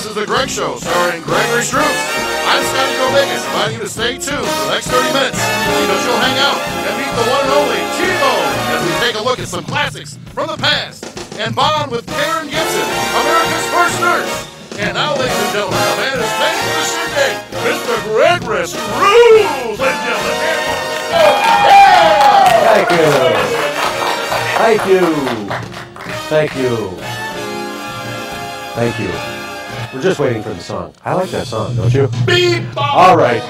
is The Greg Show, starring Gregory Struss. I'm Scotty-Joe inviting you to stay tuned for the next 30 minutes because you'll hang out and meet the one and only T-Bone as we take a look at some classics from the past and bond with Karen Gibson, America's first nurse. And now, ladies and gentlemen, the man is paid for the shindig, Mr. Gregory Struss, ladies and gentlemen. Thank you. Thank you. Thank you. Thank you. We're just waiting for the song. I like that song, don't you? Beep! All right.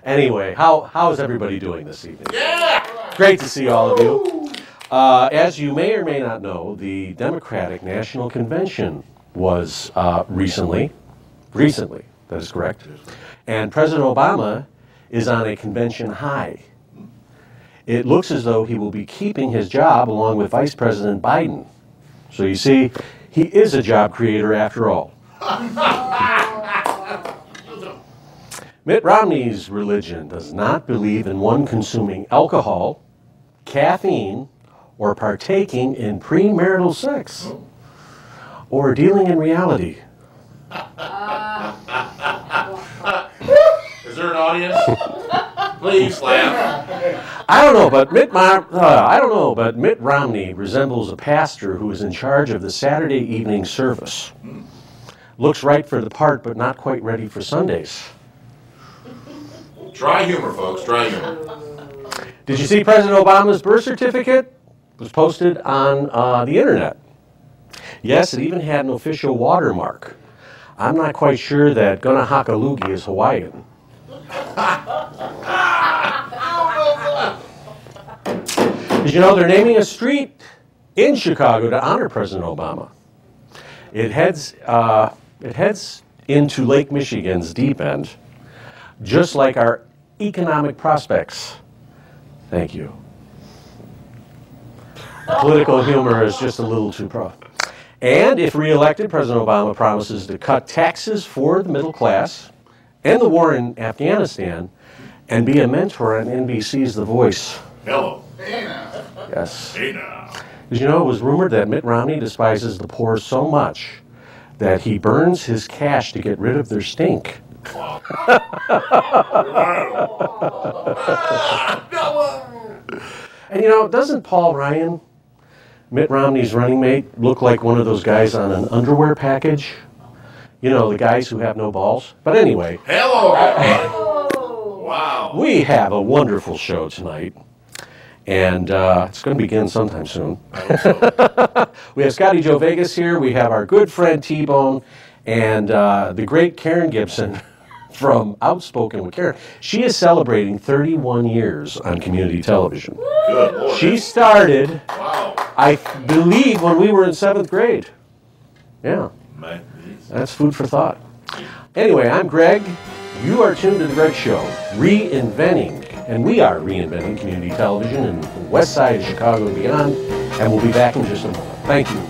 Anyway, how is everybody doing this evening? Yeah! Great to see all of you. As you may or may not know, the Democratic National Convention was recently, that is correct, and President Obama is on a convention high. It looks as though he will be keeping his job along with Vice President Biden. So you see, he is a job creator after all. Mitt Romney's religion does not believe in one consuming alcohol, caffeine, or partaking in premarital sex, or dealing in reality. Is there an audience? Please laugh. I don't know, but Mitt Romney resembles a pastor who is in charge of the Saturday evening service. Looks right for the part, but not quite ready for Sundays. Dry humor, folks. Dry humor. Did you see President Obama's birth certificate? It was posted on the internet. Yes, it even had an official watermark. I'm not quite sure that Gunahakalugi is Hawaiian. Did you know they're naming a street in Chicago to honor President Obama? It heads into Lake Michigan's deep end, just like our economic prospects. Thank you. Political humor is just a little too prof. And if re-elected, President Obama promises to cut taxes for the middle class, end the war in Afghanistan, and be a mentor on NBC's The Voice. Hello. Hey now. Yes. Hey now. Did you know it was rumored that Mitt Romney despises the poor so much that he burns his cash to get rid of their stink? Wow. And you know, doesn't Paul Ryan, Mitt Romney's running mate, look like one of those guys on an underwear package? You know, the guys who have no balls? But anyway. Hello. Wow. We have a wonderful show tonight. And it's going to begin sometime soon. I hope so. We have Scotty-Joe Vegas here. We have our good friend T-Bone and the great Karen Gibson from Outspoken with Karen. She is celebrating 31 years on community television. Good Lord. She started, Wow. I believe, when we were in 7th grade. Yeah, Man. that's food for thought. Anyway, I'm Greg. You are tuned to The Greg Show, reinventing. And we are reinventing community television in the west side of Chicago and beyond. And we'll be back in just a moment. Thank you.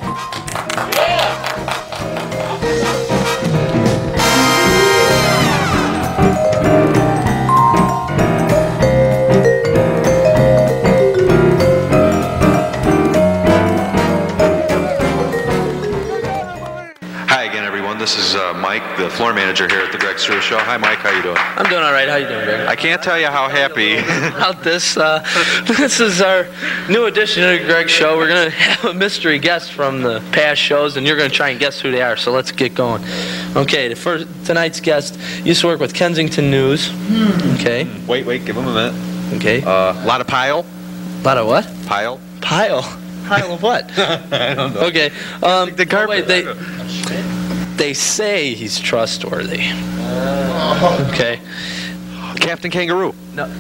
Hi again, everyone. This is Mike, the floor manager here at the Greg Struss Show. Hi, Mike. How you doing? I'm doing all right. How you doing, Greg? I can't tell you how happy. About this, this is our new edition of the Greg Show. We're going to have a mystery guest from the past shows, and you're going to try and guess who they are, so let's get going. Okay, tonight's guest used to work with Kensington News. Okay. Wait, give him a minute. Okay. A lot of pile. Lot of what? Pile. Pile. Pile of what? I don't know. Okay. The carpet. Wait, they say he's trustworthy. Okay. Captain Kangaroo. No,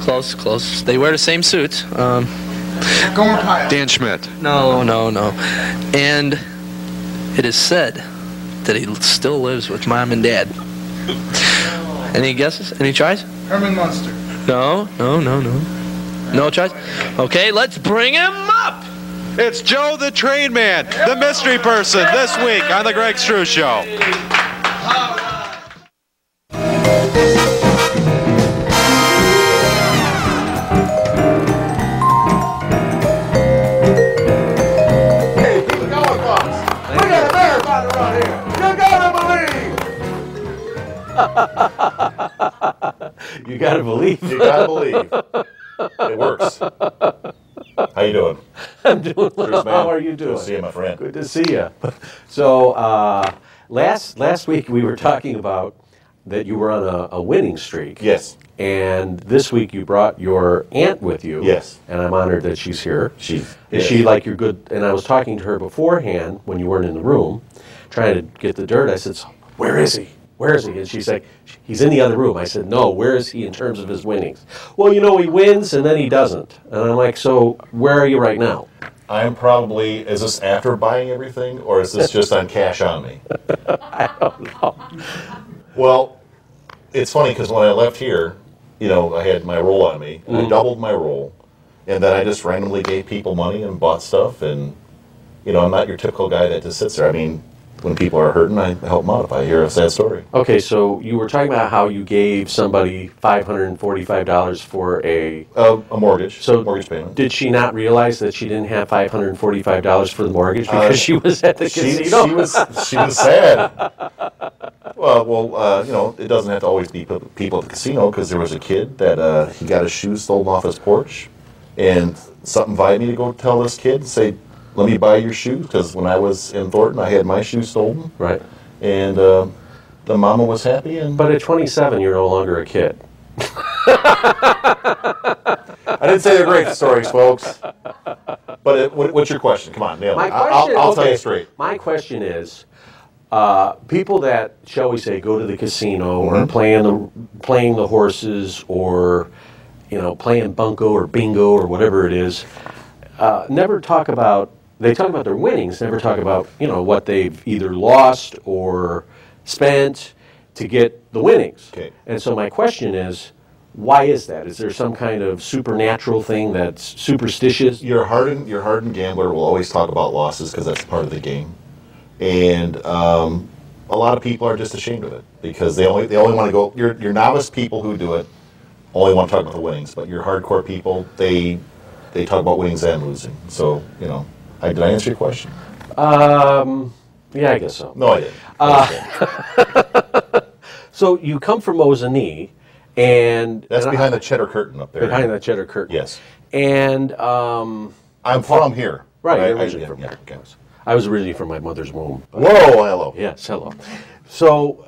close. They wear the same suits. Dan Schmidt. No. And it is said that he still lives with Mom and Dad. Any guesses? Any tries? Herman Munster. No. No tries? Okay, let's bring him up! It's Joe the Train Man, the mystery person, this week on the Greg Struss Show. You gotta believe. You gotta believe. It works. How you doing? I'm doing well. Cheers, man. How are you doing? Good to see you, my friend. Good to see you. So last week we were talking about that you were on a winning streak. Yes. And this week you brought your aunt with you. Yes. And I'm honored that she's here. Is she like your good? And I was talking to her beforehand when you weren't in the room, trying to get the dirt. I said, "So, where is he? Where is he?" And she's like, "He's in the other room." I said, "No, where is he in terms of his winnings?" "Well, you know, he wins and then he doesn't." And I'm like, "So where are you right now?" I'm probably, is this after buying everything, or is this just on cash on me? I don't know. Well, it's funny because when I left here, you know, I had my roll on me, and I doubled my roll, and then I just randomly gave people money and bought stuff, and, you know, I'm not your typical guy that just sits there. I mean, when people are hurting, I help them out if I hear a sad story. Okay, so you were talking about how you gave somebody $545 for a mortgage, mortgage payment. Did she not realize that she didn't have $545 for the mortgage because she was at the casino? She was sad. Well, you know, it doesn't have to always be people at the casino, because there was a kid that he got his shoes stolen off his porch, and something invited me to go tell this kid and say, "Let me buy your shoes," because when I was in Thornton, I had my shoes stolen. Right. And the mama was happy. But at 27, you're no longer a kid. I didn't say they're great stories, folks. But what's your question? Come on, nail it. I'll tell you straight. My question is, people that, shall we say, go to the casino or playing the horses, or, you know, playing bunco or bingo or whatever it is, never talk about. They talk about their winnings, never talk about, you know, what they've either lost or spent to get the winnings. Okay. And so my question is, why is that? Is there some kind of supernatural thing that's superstitious? Your hardened gambler will always talk about losses because that's part of the game. And a lot of people are just ashamed of it because they only want to go. Your novice people who do it only want to talk about the winnings, but your hardcore people, they talk about winnings and losing. So, you know, did I answer your question? Yeah, I guess so. No, I didn't. So you come from Ozani, and that's behind the cheddar curtain up there. Behind the cheddar curtain. Yes. And I'm from here. Right. You're originally from here. Okay. I was originally from my mother's womb. Whoa, hello. Yes, hello. So,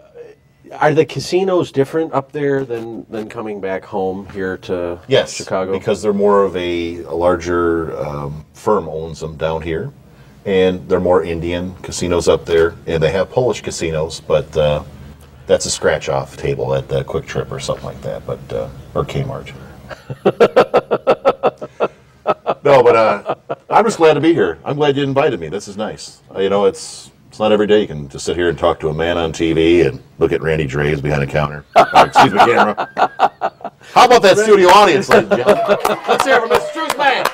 are the casinos different up there than coming back home here to Chicago? Yes, because they're more of a larger firm owns them down here, and they're more Indian casinos up there, and they have Polish casinos, but that's a scratch-off table at the Quick Trip or something like that, but or Kmart. No, but I'm just glad to be here. I'm glad you invited me. This is nice. You know, it's not every day you can just sit here and talk to a man on TV and look at Randy Draves behind a counter. Excuse me, camera. How about that studio audience, ladies and gentlemen? Let's hear from Mr. Struss, man.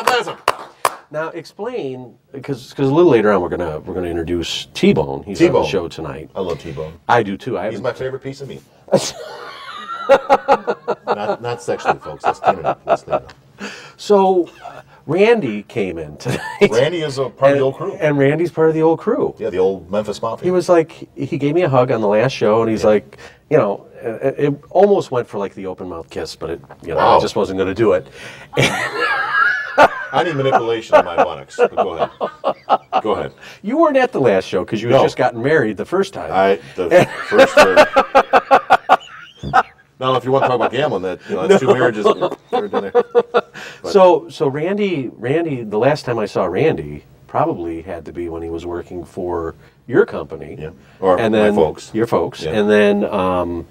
Bless him. Now explain, because a little later on we're gonna introduce T-Bone. He's on the show tonight. I love T-Bone. I do too. He's my favorite piece of meat. not sexually, folks. Let's clean it up. So, Randy came in tonight. Randy is a part of the old crew. And Randy's part of the old crew. Yeah, the old Memphis Mafia. He was like, he gave me a hug on the last show, and he's like, you know, it almost went for like the open mouth kiss, but I just wasn't going to do it. I need manipulation of my buttocks, but go ahead. Go ahead. You weren't at the last show because you had just gotten married the first time. The first Now, if you want to talk about gambling, that's two marriages. So Randy, the last time I saw Randy probably had to be when he was working for your company, or my folks, your folks, and then and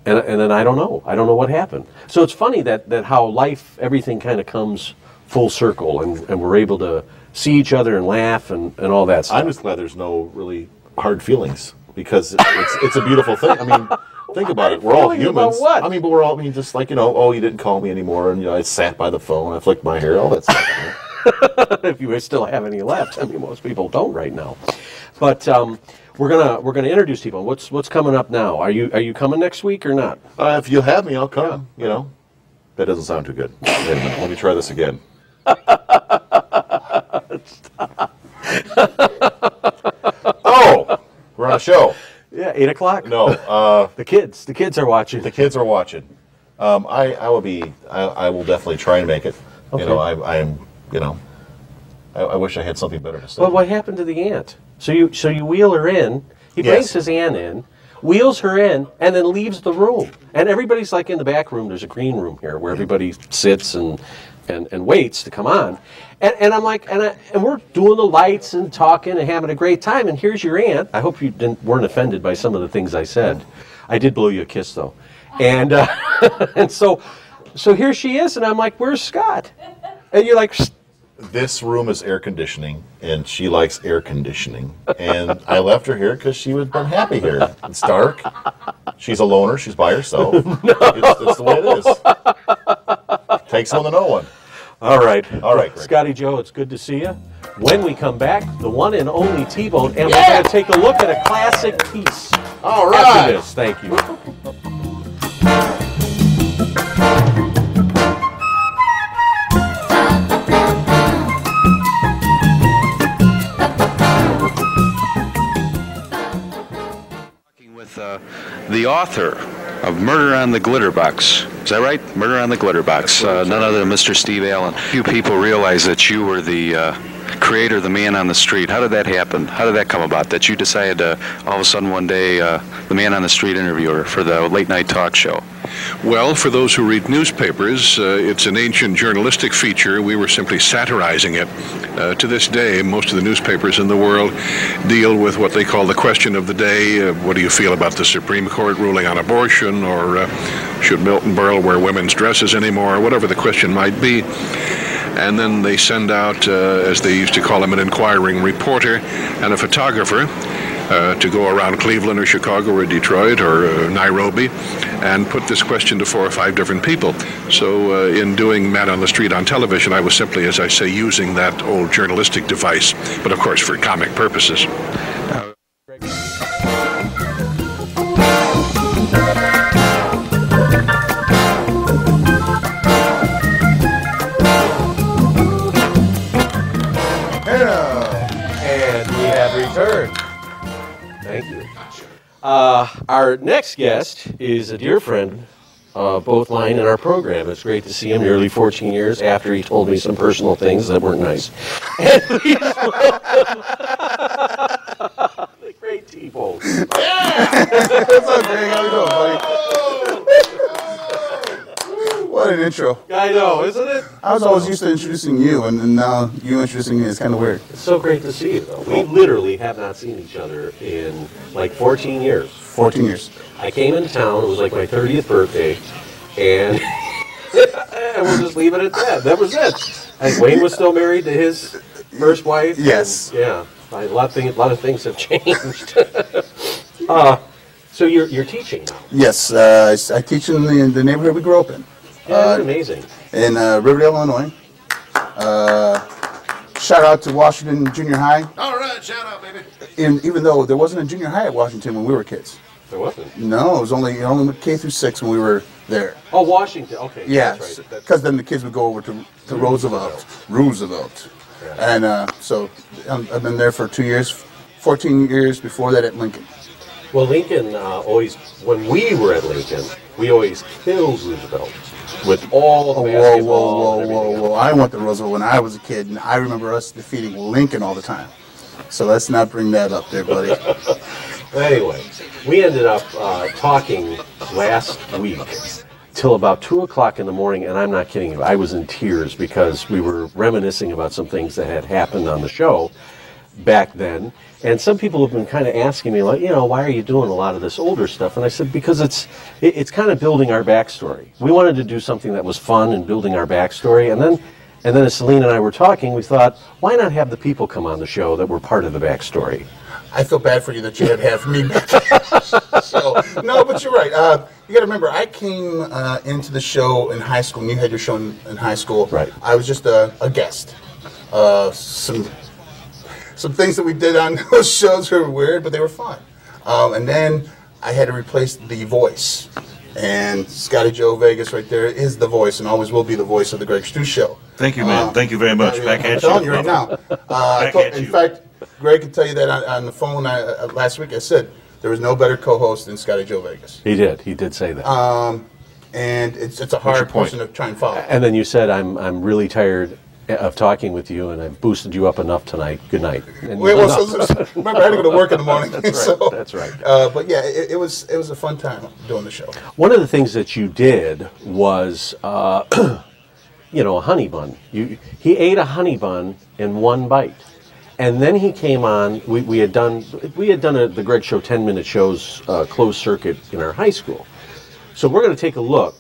then I don't know what happened. So it's funny that how life, everything kind of comes full circle, and we're able to see each other and laugh and all that stuff. I'm just glad there's no really hard feelings because it's a beautiful thing. I mean. Think about it. We're all humans. What? I mean, but we're all. I mean, just like you didn't call me anymore, and I sat by the phone, I flicked my hair, all that stuff. If you still have any left, I mean, most people don't right now. But we're gonna introduce people. What's coming up now? Are you coming next week or not? If you have me, I'll come. You know, that doesn't sound too good. Wait a minute, let me try this again. Oh, we're on a show. Yeah, 8 o'clock. No, The kids are watching. the kids are watching. I will definitely try and make it. Okay. You know, I wish I had something better to say. Well, what happened to the aunt? So you wheel her in. He Yes. brings his aunt in, wheels her in, and then leaves the room. And everybody's like in the back room. There's a green room here where everybody sits and waits to come on. And I'm like, and we're doing the lights and talking and having a great time. And here's your aunt. I hope you weren't offended by some of the things I said. I did blow you a kiss though. And and so here she is, and I'm like, where's Scott? And you're like, "Psst." This room is air conditioning, and she likes air conditioning. And I left her here because she would have been happy here. It's dark. She's a loner. She's by herself. It's the way it is. Takes one to know one. All right. All right, Greg. Scotty-Joe, it's good to see you. When we come back, the one and only T-Bone, and we're going to take a look at a classic piece. All After right. this, thank you. With the author of Murder on the Glitter Box. Is that right? Murder on the Glitter Box. None other than Mr. Steve Allen. Few people realize that you were the creator of The Man on the Street. How did that happen? How did that come about? That you decided all of a sudden one day the Man on the Street interviewer for the late night talk show? Well, for those who read newspapers, it's an ancient journalistic feature. We were simply satirizing it. To this day, most of the newspapers in the world deal with what they call the question of the day. What do you feel about the Supreme Court ruling on abortion? Or should Milton Berle wear women's dresses anymore? Or whatever the question might be. And then they send out, as they used to call him, an inquiring reporter and a photographer to go around Cleveland or Chicago or Detroit or Nairobi and put this question to 4 or 5 different people. So in doing Man on the Street on television, I was simply, as I say, using that old journalistic device, but of course for comic purposes. And we have returned. Thank you. Our next guest is a dear friend, both line in our program. It's great to see him nearly 14 years after he told me some personal things that weren't nice. And please welcome the great T-Bone. What's up, Greg? How you doing, buddy? What an intro. I know, isn't it? I was always used to introducing you, and now you introducing me is kind of weird. It's so great to see you, though. We literally have not seen each other in like 14 years. 14 years. I came into town, it was like my 30th birthday, and and we'll just leave it at that. That was it. And Wayne was still married to his first wife. Yes. And, yeah. A lot of things have changed. So you're teaching now. Yes, I teach in the neighborhood we grew up in. Yeah, that's amazing. In Riverdale, Illinois. Shout out to Washington Junior High. All right, shout out, baby. Even though there wasn't a junior high at Washington when we were kids. There wasn't. No, it only went K through 6 when we were there. Oh, Washington. Okay. Yeah, That's right. because then the kids would go over to Roosevelt. Yeah. And so I've been there for 2 years, 14 years before that at Lincoln. Well, Lincoln always, when we were at Lincoln, we always killed Roosevelt with all the basketball and everything else. I went to Roosevelt when I was a kid, and I remember us defeating Lincoln all the time. So let's not bring that up there, buddy. Anyway, we ended up talking last week till about 2 o'clock in the morning, and I'm not kidding you. I was in tears because we were reminiscing about some things that had happened on the show back then. And some people have been kind of asking me, like, why are you doing a lot of this older stuff? And I said, because it's kind of building our backstory. We wanted to do something that was fun and building our backstory. And then as Celine and I were talking, we thought, why not have the people come on the show that were part of the backstory? I feel bad for you that you had half me back. So, no, but you're right. You got to remember, I came into the show in high school, and you had your show in high school. Right. I was just a guest. Some things that we did on those shows were weird, but they were fun. And then I had to replace the voice. And Scotty-Joe Vegas right there is the voice and always will be the voice of the Greg Struss Show. Thank you, man. Thank you very much. Back I'm at telling you. you right now. Back at In you. fact, Greg can tell you that on the phone last week. I said, there was no better co-host than Scotty-Joe Vegas. He did say that. And it's a hard person to try and follow. And then you said, I'm really tired of talking with you, and I've boosted you up enough tonight. Good night. Remember, I had to go to work in the morning. That's right. So, that's right. But yeah, it was a fun time doing the show. One of the things that you did was, you know, a honey bun. He ate a honey bun in one bite, and then he came on. We had done the Greg Show 10-minute shows closed circuit in our high school. So we're going to take a look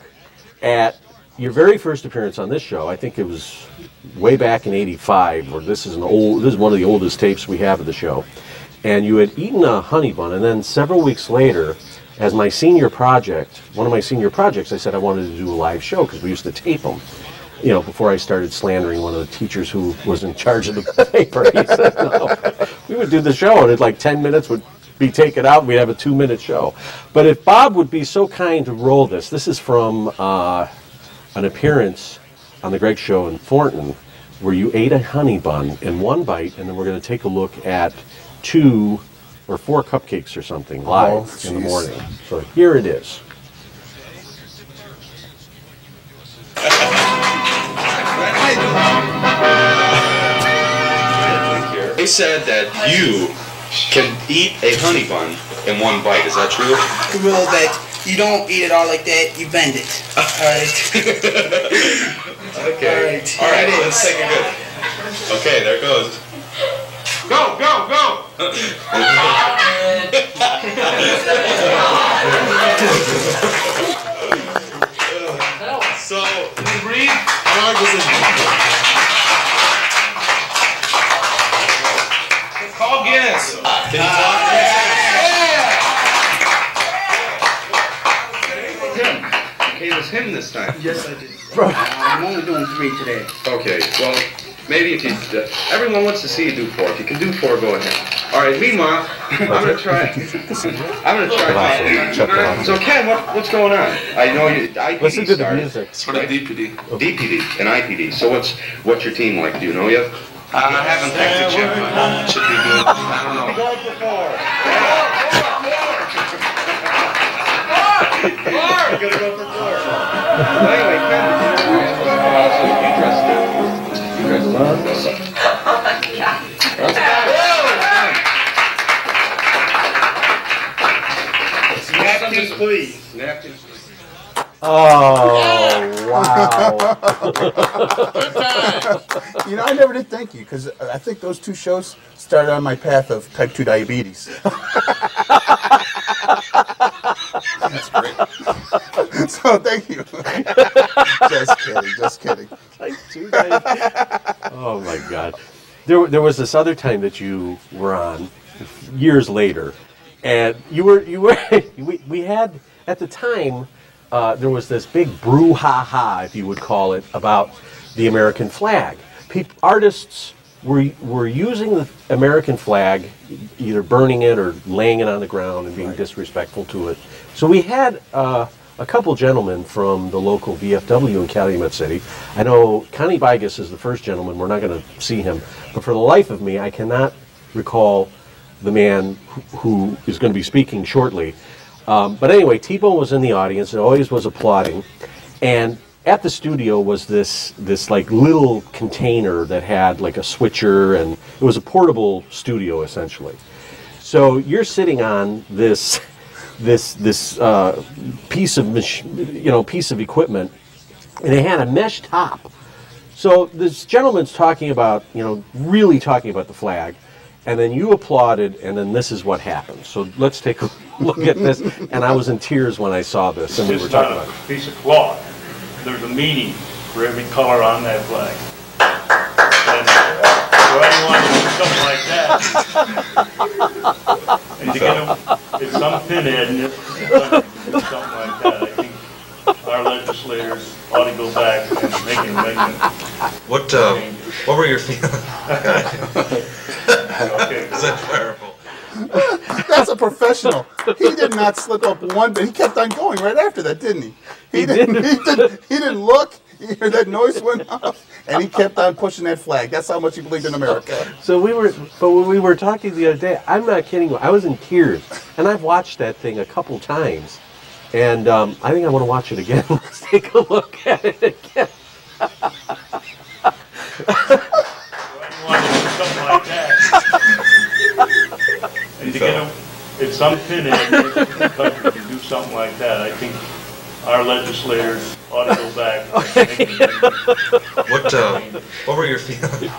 at your very first appearance on this show. I think it was way back in '85, or this is one of the oldest tapes we have of the show. And you had eaten a honey bun, and then several weeks later, as one of my senior projects, I said I wanted to do a live show because we used to tape them. You know, before I started slandering one of the teachers who was in charge of the paper, he said, no, we would do the show, and in like 10 minutes would be taken out, and we'd have a 2-minute show. But if Bob would be so kind to roll this is from an appearance on the Greg Show in Thornton, where you ate a honey bun in one bite, and then we're going to take a look at 2 or 4 cupcakes or something live in the morning. So here it is. They said that you can eat a honey bun in one bite. Is that true? Well, that you don't eat it all like that, you bend it. Alright. Okay. Alright, let's take a good. Okay, there it goes. Go, go, go! So, can you breathe? How long does it Call Guinness. Can you talk? It was him this time. Yes, I did. I'm only doing 3 today. Okay, well, maybe if you... everyone wants to see you do 4. If you can do 4, go ahead. All right, meanwhile, I'm going to try... So, Ken, what's going on? I know you... IPD Listen to the music. It's for the DPD. DPD and IPD. So what's your team like? Do you know yet? I haven't picked it yet, but it should be good. I don't know. Go for 4. You're going to go for 4. Anyway, Ken, you dressed up. Napkins, please. Napkins, please. Oh, wow. You know, I never did thank you, because I think those 2 shows started on my path of type 2 diabetes. That's great. So, thank you. Just kidding. Type 2 diabetes. Oh, my God. There was this other time that you were on years later, and we had, at the time, there was this big brouhaha, if you would call it, about the American flag. Artists were using the American flag, either burning it or laying it on the ground and being disrespectful to it. So we had a couple gentlemen from the local VFW in Calumet City. I know Connie Bigas is the first gentleman. We're not going to see him. But for the life of me, I cannot recall the man who is going to be speaking shortly. But anyway, T-Bone was in the audience and always was applauding. And at the studio was this like little container that had like a switcher, and it was a portable studio essentially. So you're sitting on this piece of equipment, and it had a mesh top. So this gentleman's talking about, really talking about the flag. And then you applauded, and then this is what happened. So let's take a look at this. And I was in tears when I saw this, and we were talking about it. It's not a piece of cloth. There's a meaning for every color on that flag. And for anyone to do something like that, and to get it's some pinhead in this country to do something like that, I think our legislators ought to go back and make an amendment. What were your feelings? Okay. Is that terrible? That's a professional. He did not slip up one bit. He kept on going right after that, didn't he? He didn't look. He heard that noise went off, and he kept on pushing that flag. That's how much he believed in America. So when we were talking the other day, I'm not kidding you, I was in tears And I've watched that thing a couple times, and I think I want to watch it again. Let's take a look at it again. Something like that. And to get if some pinhead in the country can do something like that, I think our legislators ought to go back. What were your feelings?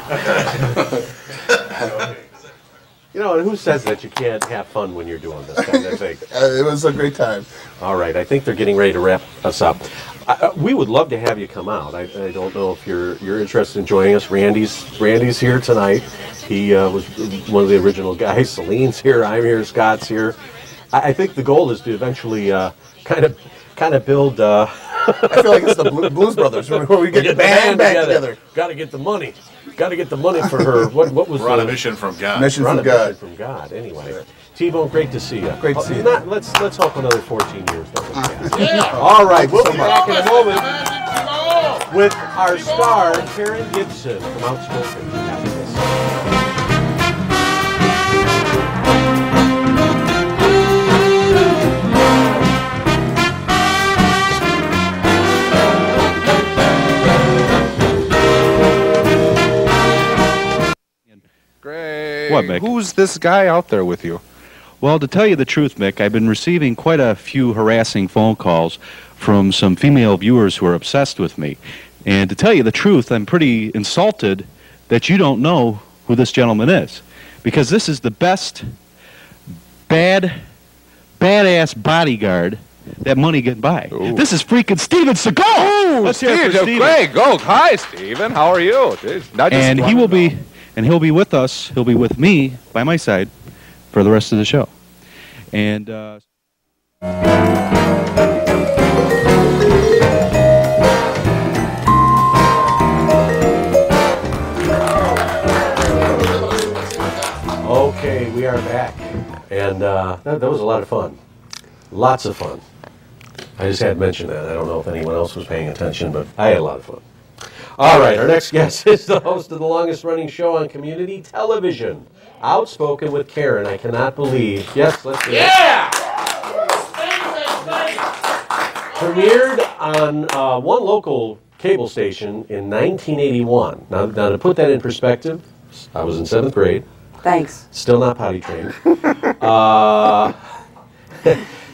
You know, and who says that you can't have fun when you're doing this kind of thing? It was a great time. All right, I think they're getting ready to wrap us up. We would love to have you come out. I don't know if you're interested in joining us. Randy's here tonight. He was one of the original guys. Celine's here. I'm here. Scott's here. I think the goal is to eventually kind of build. I feel like it's the Blues Brothers where we get the band back together. Got to get the money. Got to get the money for her. What was We're on a mission from God. Mission We're on from a God. mission from God. Anyway, T-Bone, great to see you. Great to see you. Let's hope another 14 years. Yeah. All right, we'll be back in a moment with our star, Karen Gibson from Outspoken. After this. Great. What, Mick? Who's this guy out there with you? Well, to tell you the truth, Mick, I've been receiving quite a few harassing phone calls from some female viewers who are obsessed with me. And to tell you the truth, I'm pretty insulted that you don't know who this gentleman is. Because this is the best badass bodyguard that money can buy. Ooh. This is freaking Steven Seagal! Let's hear it for Steven. Great. Go. Hi, Steven. How are you? Jeez, and he will be... And he'll be with us, he'll be with me, by my side, for the rest of the show. And, Okay, we are back. And that was a lot of fun. Lots of fun. I just had to mention that. I don't know if anyone else was paying attention, but I had a lot of fun. All right, our next guest is the host of the longest-running show on community television, Outspoken with Karen. I cannot believe. Yes, let's do it. Yeah! Premiered on one local cable station in 1981. Now, to put that in perspective, I was in 7th grade. Thanks. Still not potty trained.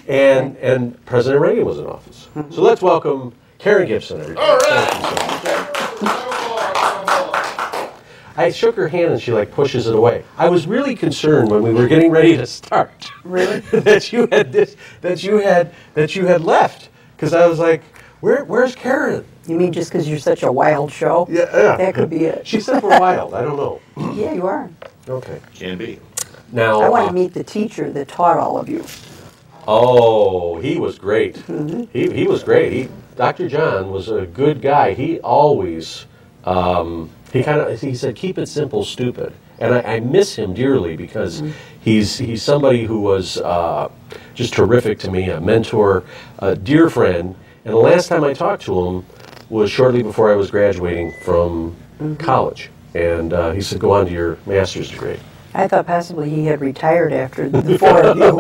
And President Reagan was in office. So let's welcome Karen Gibson, everybody. All right. I shook her hand and she like pushes it away. I was really concerned when we were getting ready to start. Really? that you had left, because I was like, where's Karen? You mean just because you're such a wild show? Yeah. That could be it. She said we're wild. I don't know. Yeah, you are. Okay. Can be. Now I want to meet the teacher that taught all of you. Oh, he was great. Mm-hmm. He was great. Dr. John was a good guy. He always, he said, keep it simple, stupid. And I miss him dearly because he's somebody who was just terrific to me, a mentor, a dear friend. And the last time I talked to him was shortly before I was graduating from college. And he said, go on to your master's degree. I thought possibly he had retired after the 4 of you.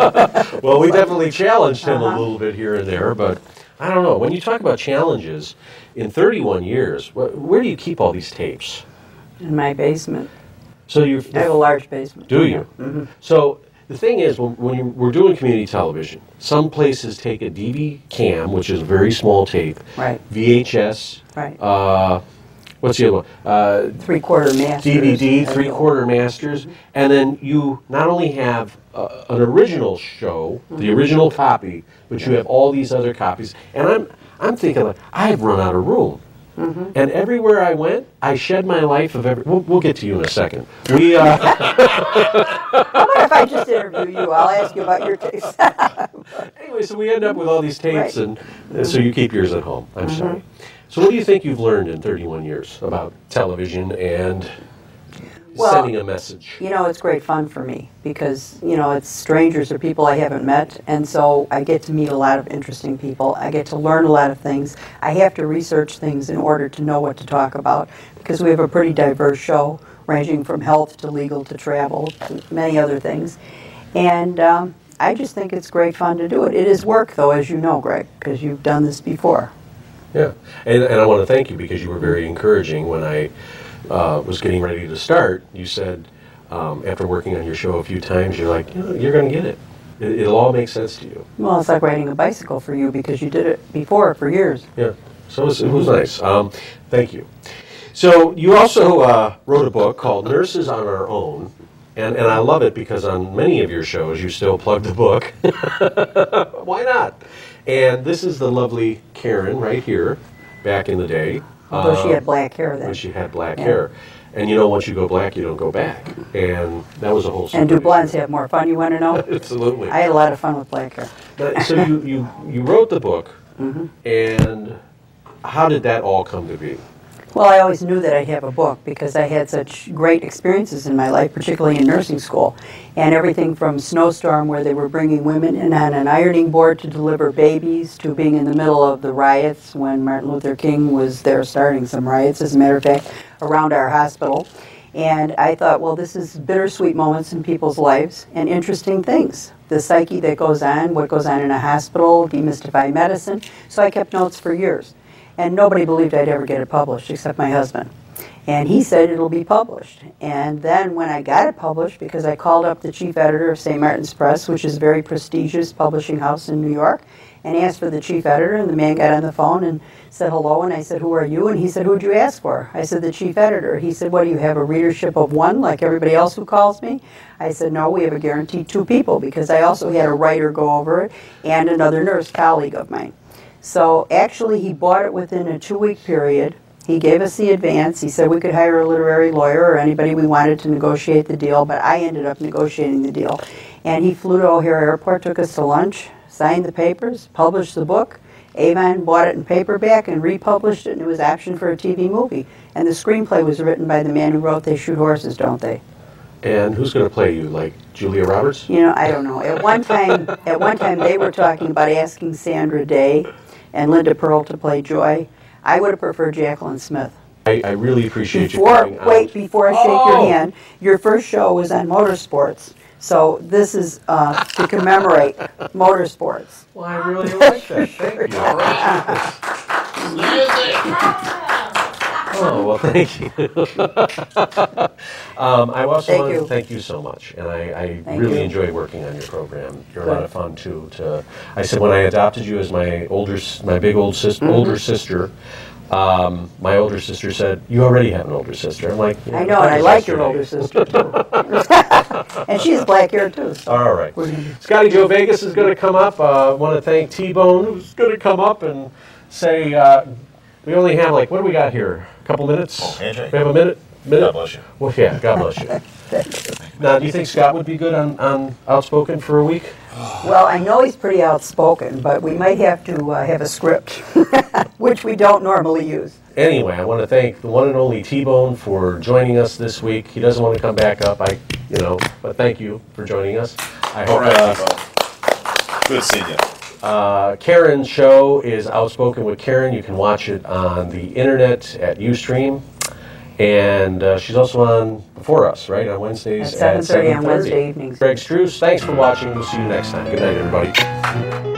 Well, we definitely challenged him a little bit here and there, but I don't know. When you talk about challenges, in 31 years, where do you keep all these tapes? In my basement. So I have a large basement. Do you? Mm-hmm. So the thing is, when we're doing community television, some places take a DV cam, which is a very small tape, right? VHS, right? What's the other one? 3/4 masters. DVD, 3/4 masters, and then you not only have an original show, the original copy, but you have all these other copies. And I'm thinking, like, I've run out of room. And everywhere I went, I shed my life of every. We'll get to you in a second. How about if I just interview you? I'll ask you about your tapes. Anyway, so we end up with all these tapes, and so you keep yours at home. I'm sorry. So what do you think you've learned in 31 years about television and sending a message? You know, it's great fun for me because, you know, it's strangers or people I haven't met, and so I get to meet a lot of interesting people. I get to learn a lot of things. I have to research things in order to know what to talk about because we have a pretty diverse show ranging from health to legal to travel to many other things. And I just think it's great fun to do it. It is work, though, as you know, Greg, because you've done this before. Yeah, and I want to thank you because you were very encouraging when I was getting ready to start. You said, after working on your show a few times, you're like, you're going to get it. It'll all make sense to you. Well, it's like riding a bicycle for you because you did it before for years. Yeah, so it was nice. Thank you. So you also wrote a book called Nurses on Our Own, and I love it because on many of your shows you still plug the book. Why not? And this is the lovely Karen right here, back in the day. Although she had black hair then. When she had black hair. And once you go black, you don't go back. And that was a whole And do blondes have more fun, you want to know? Absolutely. I had a lot of fun with black hair. So you wrote the book, and how did that all come to be? Well, I always knew that I'd have a book because I had such great experiences in my life, particularly in nursing school. And everything from Snowstorm, where they were bringing women in on an ironing board to deliver babies, to being in the middle of the riots when Martin Luther King was there starting some riots, as a matter of fact, around our hospital. And I thought, well, this is bittersweet moments in people's lives and interesting things. The psyche that goes on, what goes on in a hospital, demystify medicine. So I kept notes for years. And nobody believed I'd ever get it published except my husband. And he said it'll be published. And then when I got it published, because I called up the chief editor of St. Martin's Press, which is a very prestigious publishing house in New York, and asked for the chief editor, and the man got on the phone and said hello, and I said, who are you? And he said, who'd you ask for? I said, the chief editor. He said, what, do you have a readership of one like everybody else who calls me? I said, no, we have a guaranteed 2 people, because I also had a writer go over it and another nurse colleague of mine. So actually he bought it within a 2-week period. He gave us the advance. He said we could hire a literary lawyer or anybody we wanted to negotiate the deal, but I ended up negotiating the deal. And he flew to O'Hare Airport, took us to lunch, signed the papers, published the book. Avon bought it in paperback and republished it, and it was optioned for a TV movie. And the screenplay was written by the man who wrote They Shoot Horses, Don't They? And who's going to play you, like Julia Roberts? I don't know. At one time they were talking about asking Sandra Day and Linda Pearl to play Joy. I would have preferred Jacqueline Smith. I really appreciate you coming out. Wait, before I shake your hand, your first show was on motorsports. So this is to commemorate motorsports. Well, I really like that. Thank you. All right. Oh, well, thank you. I also want to thank you so much, and I really enjoy working on your program. You're a lot of fun too. I said when I adopted you as my older sister, my older sister said, "You already have an older sister." I'm like, I know, and I like your older sister too, and she's black hair too. So. All right, Scotty-Joe Vegas is going to come up. I want to thank T-Bone, who's going to come up and say. We only have what do we got here? A couple minutes? Oh, handshake? We have a minute? God bless you. Well, yeah, God bless you. Now, do you think Scott would be good on Outspoken for a week? Well, I know he's pretty outspoken, but we might have to have a script, which we don't normally use. Anyway, I want to thank the one and only T-Bone for joining us this week. He doesn't want to come back up, but thank you for joining us. I hope. All right, good seeing you. Karen's show is Outspoken with Karen. You can watch it on the internet at Ustream. And she's also on Before Us, right, on Wednesdays at 7:30 on Wednesday evenings. Greg Struss, thanks for watching. We'll see you next time. Good night, everybody.